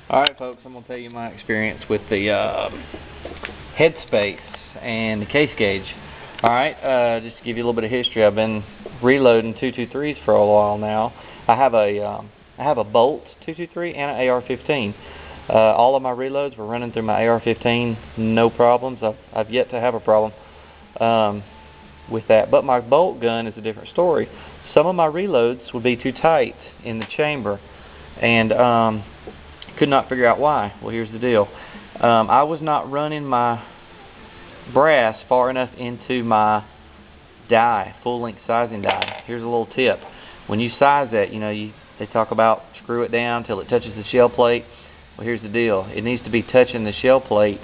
Alright folks, I'm going to tell you my experience with the headspace and the case gauge. Alright, just to give you a little bit of history, I've been reloading 223s for a while now. I have a Bolt 223 and an AR-15. All of my reloads were running through my AR-15, no problems. I've yet to have a problem with that. But my bolt gun is a different story. Some of my reloads would be too tight in the chamber, and could not figure out why. Well, here's the deal. I was not running my brass far enough into my die, full-length sizing die. Here's a little tip. When you size that, they talk about screw it down till it touches the shell plate. Well, here's the deal. It needs to be touching the shell plate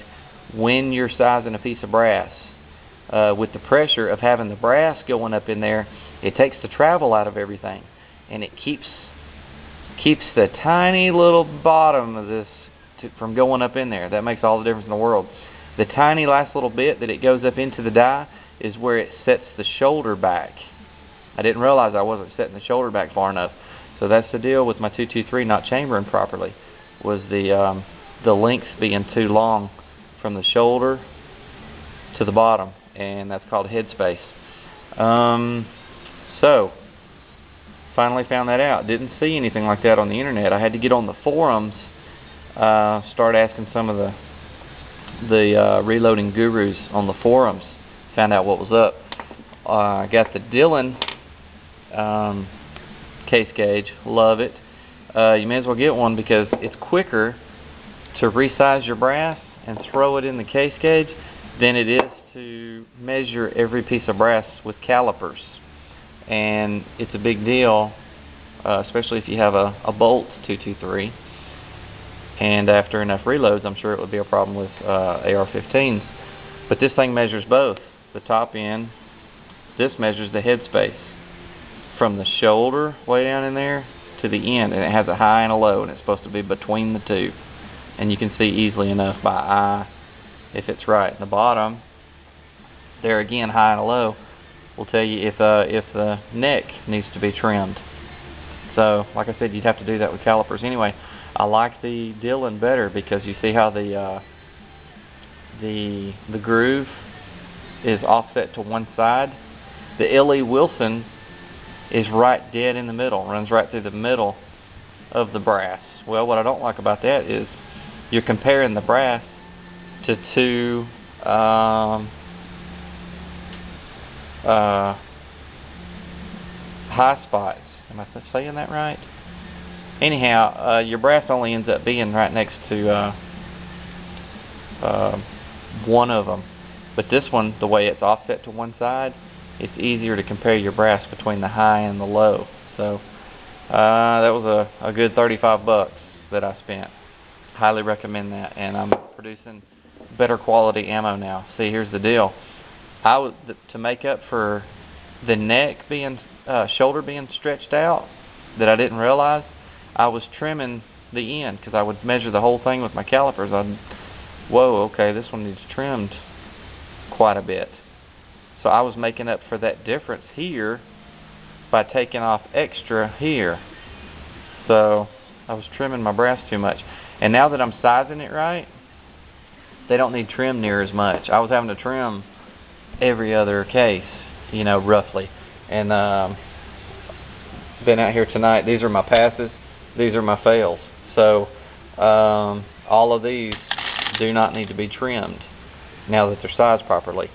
when you're sizing a piece of brass. With the pressure of having the brass going up in there, it takes the travel out of everything, and it keeps the tiny little bottom of this from going up in there. That makes all the difference in the world. The tiny last little bit that it goes up into the die is where it sets the shoulder back. I didn't realize I wasn't setting the shoulder back far enough. So that's the deal with my 223 not chambering properly, was the length being too long from the shoulder to the bottom, and that's called headspace. So finally found that out. Didn't see anything like that on the internet. I had to get on the forums, start asking some of the reloading gurus on the forums. Found out what was up. I got the Dillon case gauge. Love it. You may as well get one because it's quicker to resize your brass and throw it in the case gauge than it is to measure every piece of brass with calipers. And it's a big deal, especially if you have a Bolt 223. And after enough reloads, I'm sure it would be a problem with AR-15s. But this thing measures both. The top end, this measures the headspace from the shoulder way down in there to the end, and it has a high and a low, and it's supposed to be between the two. And you can see easily enough by eye if it's right. The bottom, there again, high and a low, will tell you if the neck needs to be trimmed. So, like I said, you'd have to do that with calipers. Anyway, I like the Dillon better because you see how the groove is offset to one side. The L.E. Wilson is right dead in the middle, runs right through the middle of the brass. Well, what I don't like about that is you're comparing the brass to two high spots. Am I saying that right? Anyhow, your brass only ends up being right next to one of them. But this one, the way it's offset to one side, it's easier to compare your brass between the high and the low. So that was a good 35 bucks that I spent. Highly recommend that, and I'm producing better quality ammo now. See, here's the deal. To make up for the neck being shoulder being stretched out that I didn't realize, I was trimming the end because I would measure the whole thing with my calipers. Whoa, okay, this one needs trimmed quite a bit. So I was making up for that difference here by taking off extra here. So I was trimming my brass too much. And now that I'm sizing it right, they don't need trim near as much. I was having to trim every other case, roughly. And been out here tonight. These are my passes. These are my fails. So all of these do not need to be trimmed now that they're sized properly.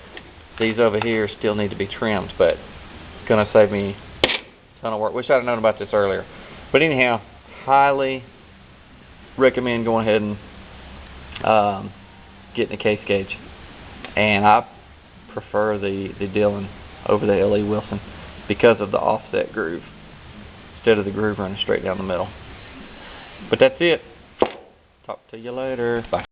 These over here still need to be trimmed, but it's going to save me a ton of work. Wish I'd have known about this earlier. But anyhow, highly recommend going ahead and getting a case gauge. And I prefer the Dillon over the L.E. Wilson because of the offset groove instead of the groove running straight down the middle. But that's it. Talk to you later. Bye.